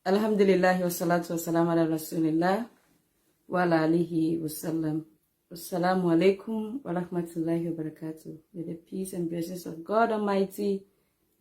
Alhamdulillah wa salatu wa salam ala rasulillah wa ala alihi wa sallam. Assalamu alaikum wa rahmatullahi wa barakatuh. May the peace and blessings of God Almighty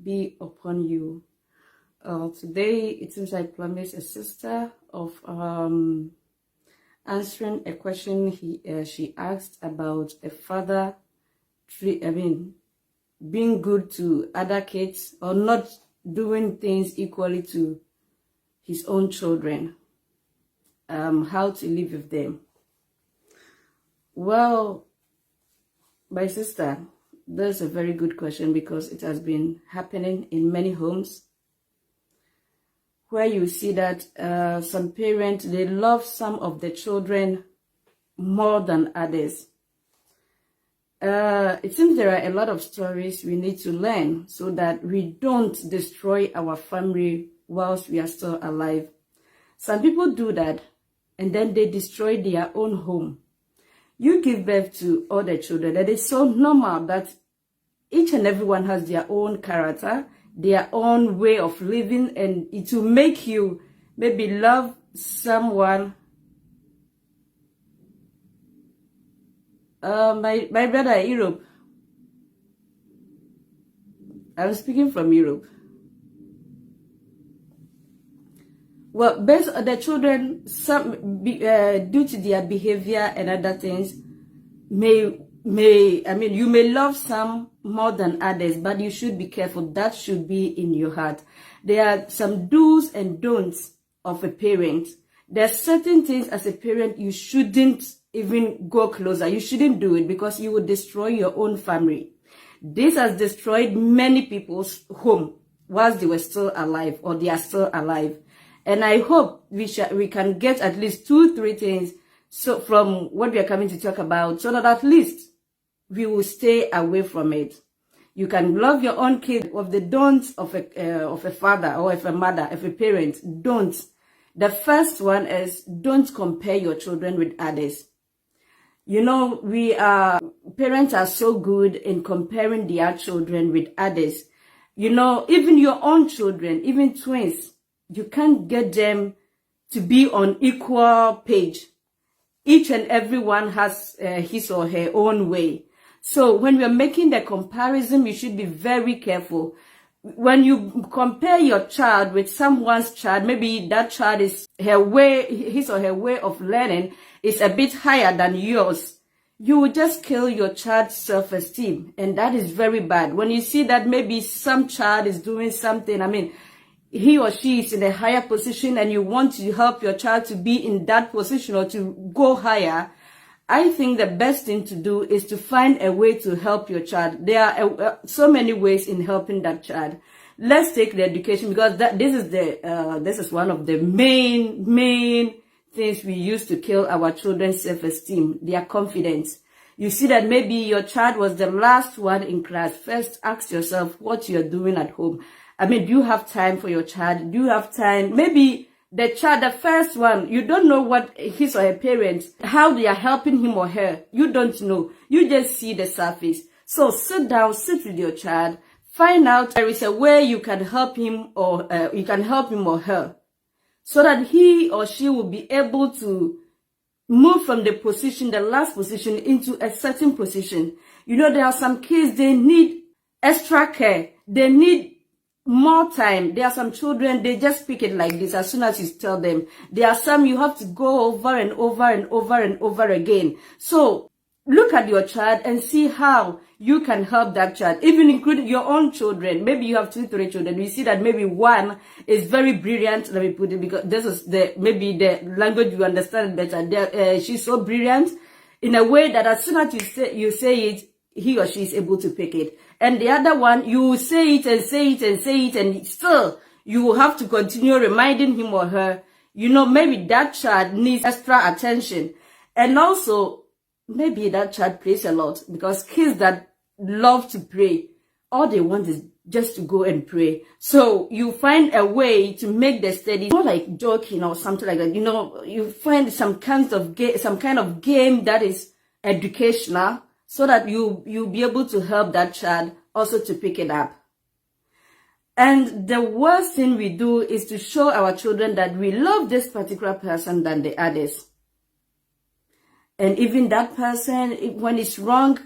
be upon you. Today, it seems I promised a sister of answering a question she asked about a father being good to other kids or not doing things equally to his own children, how to live with them. Well, my sister, that's a very good question because it has been happening in many homes where you see that some parents, they love some of the children more than others. It seems there are a lot of stories we need to learn so that we don't destroy our family whilst we are still alive. Some people do that and then they destroy their own home. You give birth to all the children. That is so normal that each and everyone has their own character, their own way of living, and it will make you maybe love someone. My brother, Europe. I'm speaking from Europe. Well, based on the children, due to their behavior and other things, you may love some more than others, but you should be careful. That should be in your heart. There are some do's and don'ts of a parent. There are certain things as a parent you shouldn't even go closer. You shouldn't do it because you will destroy your own family. This has destroyed many people's home whilst they were still alive or they are still alive. And I hope we can get at least 2-3 things from what we are coming to talk about, so that at least we will stay away from it. You can love your own kid. Of the don'ts of a father or of a mother, of a parent, don't. The first one is don't compare your children with others. You know, parents are so good in comparing their children with others. You know, even your own children, even twins, you can't get them to be on equal page. Each and everyone has his or her own way. So when we are making the comparison, you should be very careful. When you compare your child with someone's child, maybe that child his or her way of learning is a bit higher than yours. You will just kill your child's self-esteem, and that is very bad. When you see that maybe some child is doing something, he or she is in a higher position and you want to help your child to be in that position or to go higher, I think the best thing to do is to find a way to help your child. There are so many ways in helping that child. Let's take the education, because this is one of the main things we use to kill our children's self-esteem, their confidence. You see that maybe your child was the last one in class. First, ask yourself what you're doing at home. Do you have time for your child? Do you have time? Maybe the child, the first one, you don't know what his or her parents, how they are helping him or her. You don't know. You just see the surface. So sit down, sit with your child, find out there is a way you can help him or her, so that he or she will be able to move from the last position, into a certain position. You know, there are some kids, they need extra care. They need more time. There are some children, they just pick it like this as soon as you tell them. There are some you have to go over and over and over and over again. So look at your child and see how you can help that child, even including your own children. Maybe you have 2-3 children. You see that maybe one is very brilliant. Let me put it, because this is maybe the language you understand better. She's so brilliant in a way that as soon as you say it, he or she is able to pick it. And the other one, you say it and say it and say it, and still you will have to continue reminding him or her. You know, maybe that child needs extra attention. And also, maybe that child prays a lot, because kids that love to pray, all they want is just to go and pray. So you find a way to make the study not like joking or something like that. You know, you find some kind of game that is educational, so that you'll be able to help that child also to pick it up. And the worst thing we do is to show our children that we love this particular person than the others. And even that person, when it's wrong,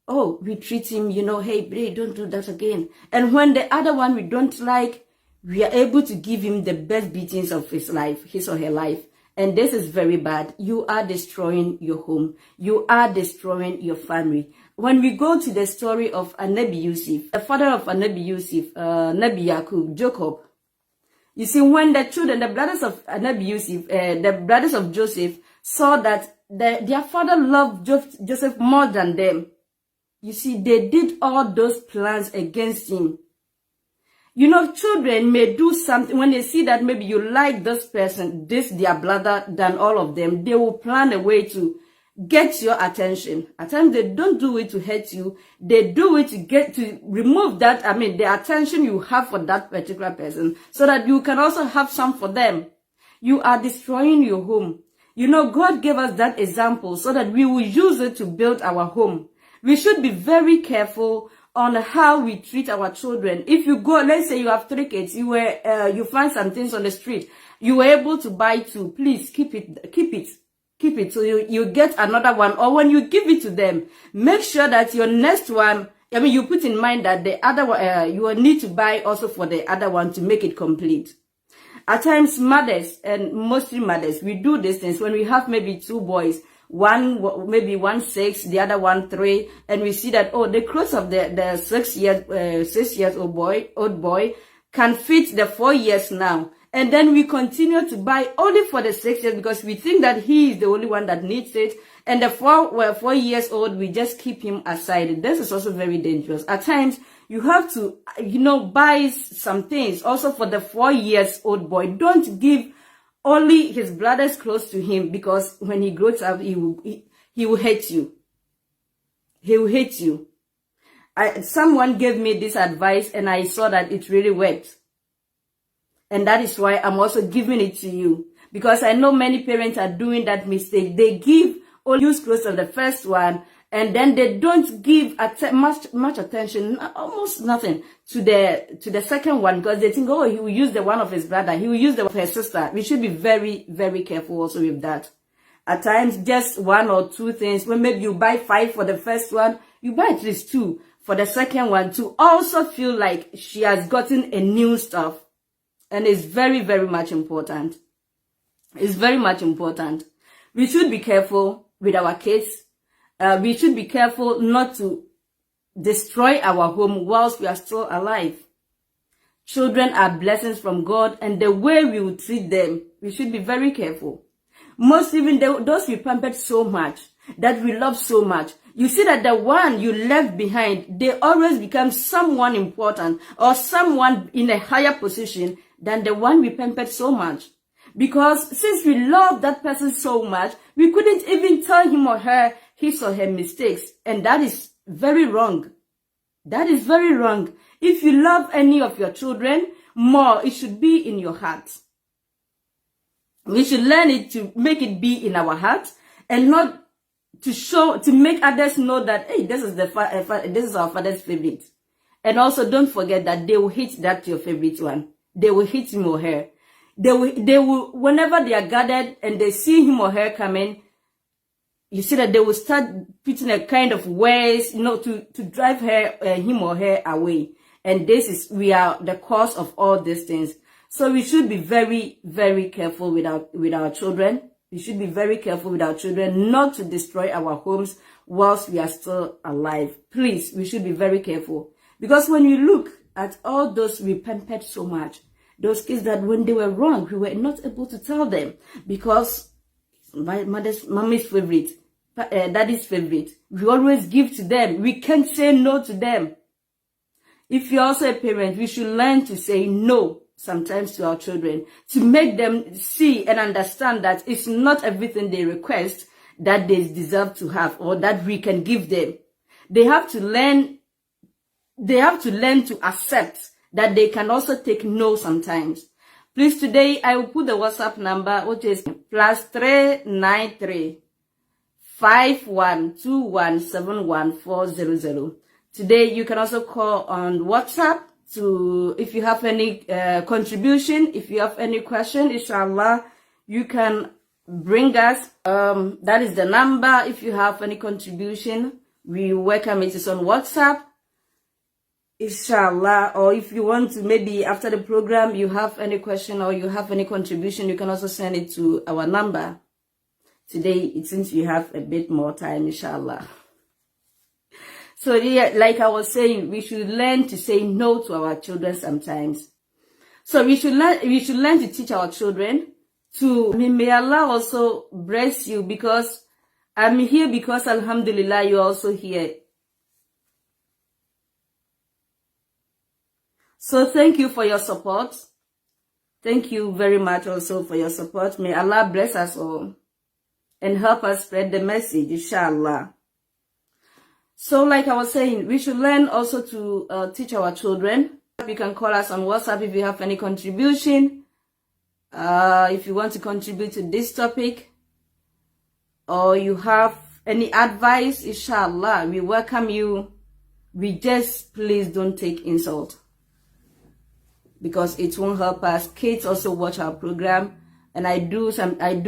oh, we treat him, hey, don't do that again. And when the other one we don't like, we are able to give him the best beatings of his or her life. And this is very bad. You are destroying your home. You are destroying your family. When we go to the story of Anabi Yusuf, the father of Anabi Yusuf, Nabi Yaqub, Jacob, you see, when the children, the brothers of Anabi Yusuf, the brothers of Joseph, saw that their father loved Joseph more than them, you see, they did all those plans against him. Children may do something when they see that maybe you like this person, their brother, than all of them. They will plan a way to get your attention. At times they don't do it to hurt you. They do it to remove that, the attention you have for that particular person, so that you can also have some for them. You are destroying your home. God gave us that example so that we will use it to build our home. We should be very careful on how we treat our children. If you go, let's say you have 3 kids, you find some things on the street, you were able to buy 2, please keep it. So you get another one, or when you give it to them, make sure that your next one, you put in mind that the other one, you will need to buy also for the other one to make it complete. At times, mothers, and mostly mothers, we do these things when we have maybe 2 boys. Maybe one 6, the other one 3, and we see that, oh, the clothes of the 6 years old boy can fit the 4 years now, and then we continue to buy only for the 6 years because we think that he is the only one that needs it, and the 4 years old, we just keep him aside. This is also very dangerous. At times, you have to buy some things also for the 4 years old boy. Don't give only his brother's close to him, because when he grows up, he will hate you. He will hate you. Someone gave me this advice and I saw that it really worked. And that is why I'm also giving it to you. Because I know many parents are doing that mistake. They give only use close to the first one, and then they don't give much attention, almost nothing, to the second one, because they think, oh, he will use the one of his brother, he will use the one of her sister. We should be very, very careful also with that. At times, just 1 or 2 things. When maybe you buy 5 for the first one, you buy at least 2 for the second one, to also feel like she has gotten a new stuff. And it's very, very much important. It's very much important. We should be careful with our kids. We should be careful not to destroy our home whilst we are still alive. Children are blessings from God, and the way we will treat them, we should be very careful. Most even those we pampered so much, that we love so much, you see that the one you left behind, they always become someone important or someone in a higher position than the one we pampered so much. Because since we love that person so much, we couldn't even tell him or her his or her mistakes. And that is very wrong. That is very wrong. If you love any of your children more, it should be in your heart. We should learn it to make it be in our heart, and not to make others know that, hey, this is our father's favorite. And also don't forget that they will hit that your favorite one. They will hit him or her. They will, whenever they are gathered and they see him or her coming, you see that they will start putting a kind of ways, to drive him or her away. And we are the cause of all these things. So we should be very, very careful with our children. We should be very careful with our children not to destroy our homes whilst we are still alive. Please, we should be very careful. Because when you look at all those we pampered so much, those kids that when they were wrong, we were not able to tell them because mommy's favorite, daddy's favorite. We always give to them. We can't say no to them. If you're also a parent, we should learn to say no sometimes to our children, to make them see and understand that it's not everything they request that they deserve to have or that we can give them. They have to learn to accept that they can also take no sometimes. Please, today I will put the WhatsApp number, which is +393 5121 71400. Today you can also call on WhatsApp if you have any contribution, if you have any question, inshallah, you can bring us. That is the number. If you have any contribution, we welcome it. It's on WhatsApp, inshallah. Or if you want to, maybe after the program, you have any question or you have any contribution, you can also send it to our number. Today, it seems we have a bit more time, inshallah. So yeah, like I was saying, we should learn to say no to our children sometimes. So we should learn to teach our children to, may Allah also bless you, because I'm here because alhamdulillah, you're also here. So thank you for your support. Thank you very much also for your support. May Allah bless us all and help us spread the message, inshallah. So like I was saying, we should learn also to teach our children. You can call us on WhatsApp if you have any contribution. If you want to contribute to this topic, or you have any advice, inshallah, we welcome you. We just, please don't take insult, because it won't help us. Kids also watch our program, and I do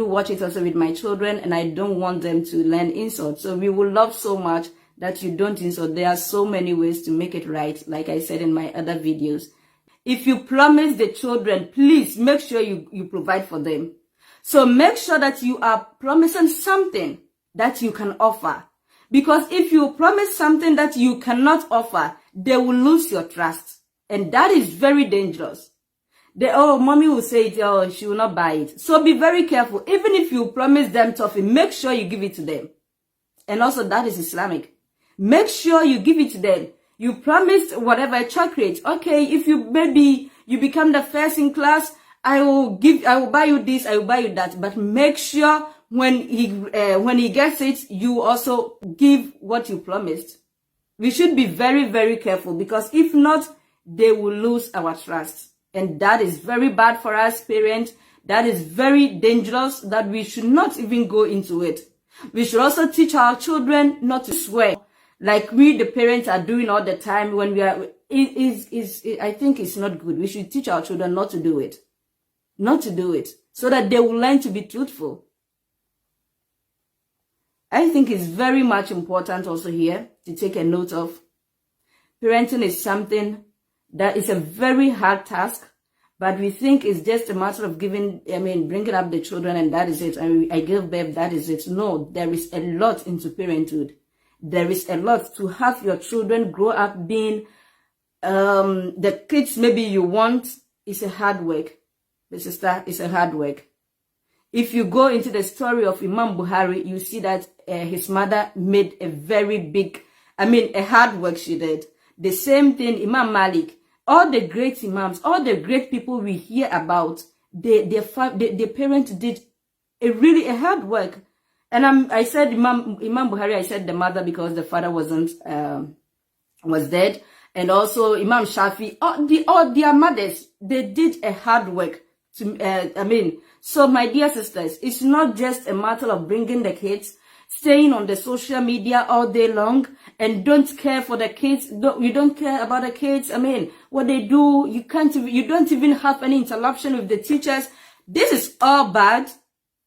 watch it also with my children, and I don't want them to learn insult. So we would love so much that you don't insult. There are so many ways to make it right, like I said in my other videos. If you promise the children, please make sure you provide for them. So make sure that you are promising something that you can offer. Because if you promise something that you cannot offer, they will lose your trust. And that is very dangerous. Mommy will say it, oh, she will not buy it. So be very careful. Even if you promise them toffee, make sure you give it to them. And also that is Islamic. Make sure you give it to them. You promised whatever, chocolate. Okay, if you become the first in class, I will buy you this, I will buy you that. But make sure when he gets it, you also give what you promised. We should be very, very careful, because if not, they will lose our trust. And that is very bad for us parents. That is very dangerous, that we should not even go into it. We should also teach our children not to swear, like we the parents are doing all the time when we are. I think it's not good. We should teach our children not to do it. Not to do it, so that they will learn to be truthful. I think it's very much important also here to take a note of. Parenting is something that is a very hard task, but we think it's just a matter of bringing up the children and that is it. I give birth, that is it. No, there is a lot into parenthood. There is a lot to have your children grow up being the kids maybe you want. Is a hard work. The sister, is a hard work. If you go into the story of Imam Buhari, you see that his mother made a very big, a hard work she did. The same thing, Imam Malik, all the great imams, all the great people we hear about, the parents did a hard work. And I said Imam Buhari, I said the mother because the father was dead. And also Imam Shafi, all their mothers, they did a hard work. So my dear sisters, it's not just a matter of bringing the kids, staying on the social media all day long, and don't care for the kids. You don't care about the kids. What they do, you don't even have any interaction with the teachers. This is all bad,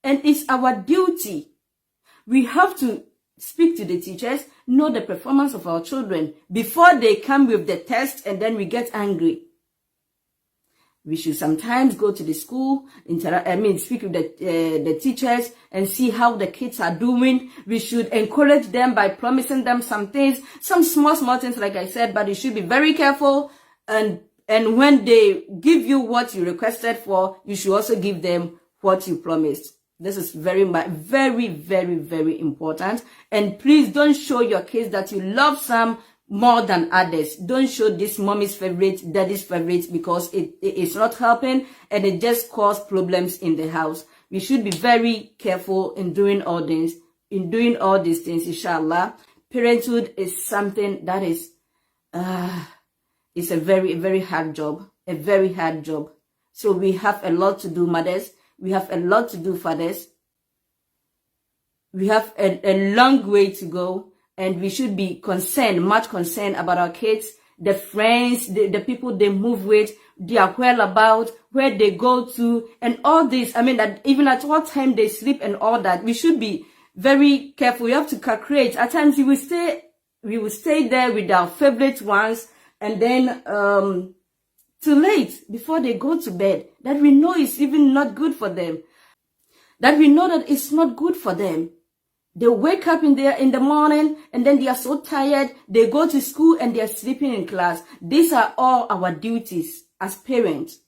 and it's our duty. We have to speak to the teachers, know the performance of our children before they come with the test and then we get angry. We should sometimes go to the school, speak with the teachers and see how the kids are doing. We should encourage them by promising them some things, some small things, like I said, but you should be very careful. And when they give you what you requested for, you should also give them what you promised. This is very, very, very, very important. And please don't show your kids that you love some more than others. Don't show this mommy's favorite, daddy's favorite, because it's not helping and it just causes problems in the house. We should be very careful in doing all these things, inshallah. Parenthood is something that is, it's a very, very hard job, a very hard job. So we have a lot to do, mothers. We have a lot to do, fathers. We have a long way to go, and we should be much concerned about our kids. the friends, the people they move with, their whereabouts, where they go to, and all this. I mean, that even at what time they sleep and all that, we should be very careful. We have to calculate. At times we will stay there with our favorite ones, and then too late before they go to bed, that we know is even not good for them. That we know that it's not good for them. They wake up in the morning and then they are so tired. They go to school and they are sleeping in class. These are all our duties as parents.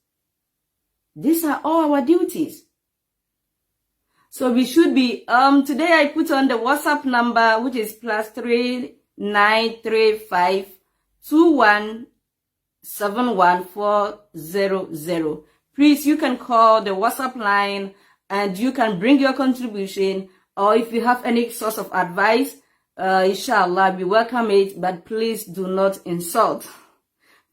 These are all our duties. So we should be, today I put on the WhatsApp number, which is +3935 2171 Please, you can call the WhatsApp line and you can bring your contribution, or if you have any source of advice, inshallah, we welcome it, but please do not insult.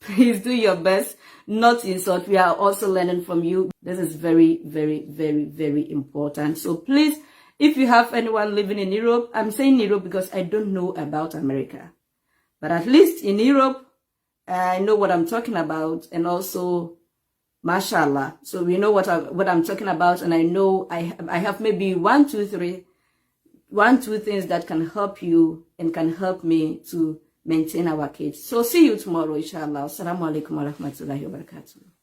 Please do your best not insult. We are also learning from you. This is very, very, very, very important. So please, if you have anyone living in Europe, I'm saying Europe because I don't know about America, but at least in Europe, I know what I'm talking about, and also, mashallah. So we know what I'm talking about, and I know I have maybe one, two things that can help you and can help me to maintain our kids. So see you tomorrow, inshallah. Assalamu alaikum wa rahmatullahi wa barakatuh.